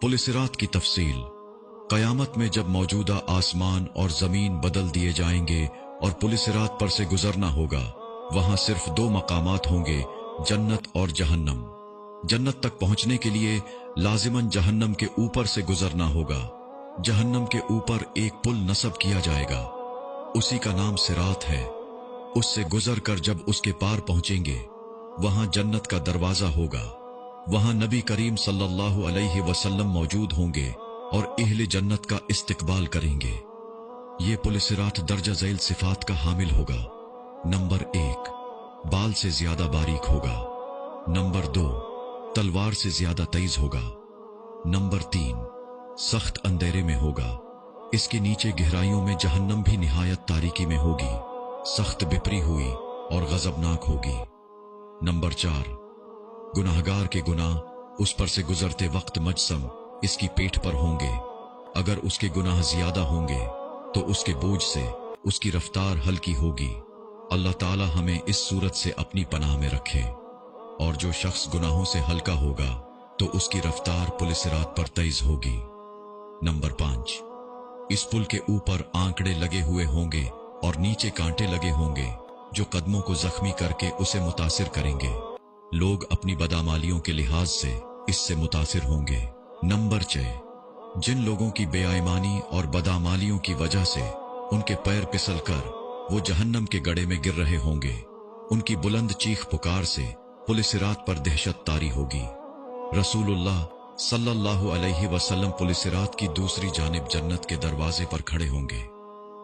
पुलिसिरात की तफसील। क़यामत में जब मौजूदा आसमान और जमीन बदल दिए जाएंगे और पुलिसिरात पर से गुजरना होगा, वहां सिर्फ दो मकामात होंगे, जन्नत और जहन्नम। जन्नत तक पहुंचने के लिए लाजिमन जहन्नम के ऊपर से गुजरना होगा। जहन्नम के ऊपर एक पुल नस्ब किया जाएगा, उसी का नाम सिरात है। उससे गुजर कर जब उसके पार पहुंचेंगे, वहां जन्नत का दरवाजा होगा। वहां नबी करीम सल्लल्लाहु अलैहि वसल्लम मौजूद होंगे और अहले जन्नत का इस्तकबाल करेंगे। ये पुलिसिरात दर्जा ज़ैल सिफात का हामिल होगा। नंबर 1, बाल से ज्यादा बारीक होगा। नंबर 2, तलवार से ज्यादा तेज होगा। नंबर 3, सख्त अंधेरे में होगा। इसके नीचे गहराइयों में जहन्नम भी निहायत तारीकी में होगी, सख्त बिपरी हुई और गजबनाक होगी। नंबर 4, गुनाहगार के गुनाह उस पर से गुजरते वक्त मजसम इसकी पीठ पर होंगे। अगर उसके गुनाह ज्यादा होंगे तो उसके बोझ से उसकी रफ्तार हल्की होगी। अल्लाह ताला हमें इस सूरत से अपनी पनाह में रखे। और जो शख्स गुनाहों से हल्का होगा तो उसकी रफ्तार पुलिसिरात पर तेज होगी। नंबर 5, इस पुल के ऊपर आंकड़े लगे हुए होंगे और नीचे कांटे लगे होंगे जो कदमों को जख्मी करके उसे मुतासिर करेंगे। लोग अपनी बदामालियों के लिहाज से इससे मुतासिर होंगे। नंबर 6, जिन लोगों की बेईमानी और बदामालियों की वजह से उनके पैर फिसल कर वो जहन्नम के गड्ढे में गिर रहे होंगे, उनकी बुलंद चीख पुकार से पुलिसिरात पर दहशत तारी होगी। रसूलुल्लाह सल्लल्लाहु अलैहि वसल्लम पुलिसिरात की दूसरी जानिब जन्नत के दरवाजे पर खड़े होंगे।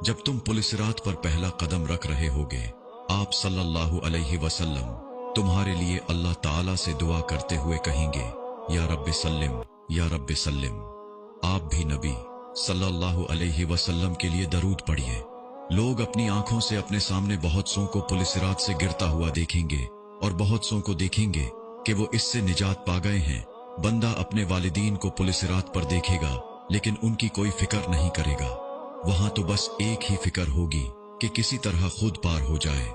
जब तुम पुलिसिरात पर पहला कदम रख रहे होगे, आप सल्लल्लाहु अलैहि वसल्लम तुम्हारे लिए अल्लाह ताला से दुआ करते हुए कहेंगे, या रब्बि सल्लिम, या रब्बि सल्लिम। आप भी नबी सल्लल्लाहु अलैहि वसल्लम के लिए दरूद पढ़िए। लोग अपनी आंखों से अपने सामने बहुत सौ को पुलिसिरात से गिरता हुआ देखेंगे और बहुत सौ को देखेंगे कि वो इससे निजात पा गए हैं। बंदा अपने वालिदीन को पुलिसिरात पर देखेगा लेकिन उनकी कोई फिक्र नहीं करेगा। वहां तो बस एक ही फिक्र होगी कि किसी तरह खुद पार हो जाए।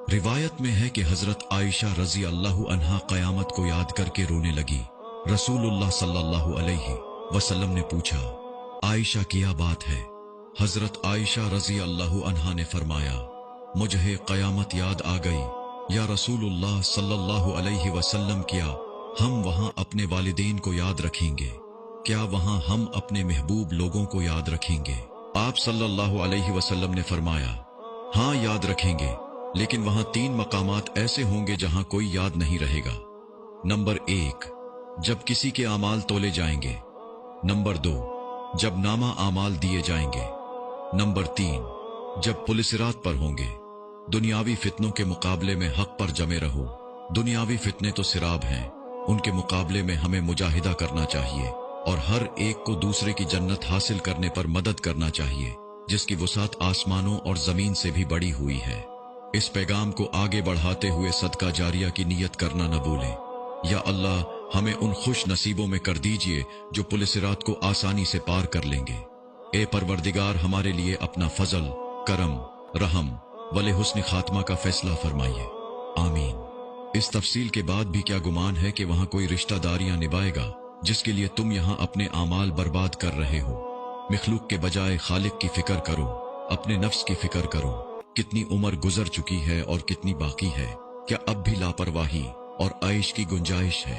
रिवायत में है कि हजरत आयशा रजी अल्लाह अन्हा क़यामत को याद करके रोने लगी। रसूलुल्लाह सल्लल्लाहु अलैहि वसल्लम ने पूछा, आयशा क्या बात है? हजरत आयशा रजी अल्लाह अन्हा ने फरमाया, मुझे क़यामत याद आ गई या रसूलुल्लाह सल्लल्लाहु अलैहि वसल्लम, क्या हम वहां अपने वालिदैन को याद रखेंगे? क्या वहां हम अपने महबूब लोगों को याद रखेंगे? आप सल्लल्लाहु अलैहि वसल्लम ने फरमाया, हाँ याद रखेंगे, लेकिन वहां 3 मकामात ऐसे होंगे जहां कोई याद नहीं रहेगा। नंबर 1, जब किसी के आमाल तोले जाएंगे। नंबर 2, जब नामा आमाल दिए जाएंगे। नंबर 3, जब पुलिसिरात पर होंगे। दुनियावी फितनों के मुकाबले में हक पर जमे रहो। दुनियावी फितने तो सिराब हैं, उनके मुकाबले में हमें मुजाहिदा करना चाहिए और हर एक को दूसरे की जन्नत हासिल करने पर मदद करना चाहिए, जिसकी वुसात आसमानों और जमीन से भी बड़ी हुई है। इस पैगाम को आगे बढ़ाते हुए सदका जारिया की नियत करना न भूलें। या अल्लाह, हमें उन खुश नसीबों में कर दीजिए जो पुलिसिरात को आसानी से पार कर लेंगे। ए परवरदिगार, हमारे लिए अपना फजल, करम, रहम वले हुस्न खात्मा का फैसला फरमाइए, आमीन। इस तफसील के बाद भी क्या गुमान है कि वहां कोई रिश्तेदारियां निभाएगा जिसके लिए तुम यहां अपने आमाल बर्बाद कर रहे हो? मखलूक के बजाय खालिक की फिक्र करो, अपने नफ्स की फिक्र करो। कितनी उम्र गुजर चुकी है और कितनी बाकी है? क्या अब भी लापरवाही और आइश की गुंजाइश है?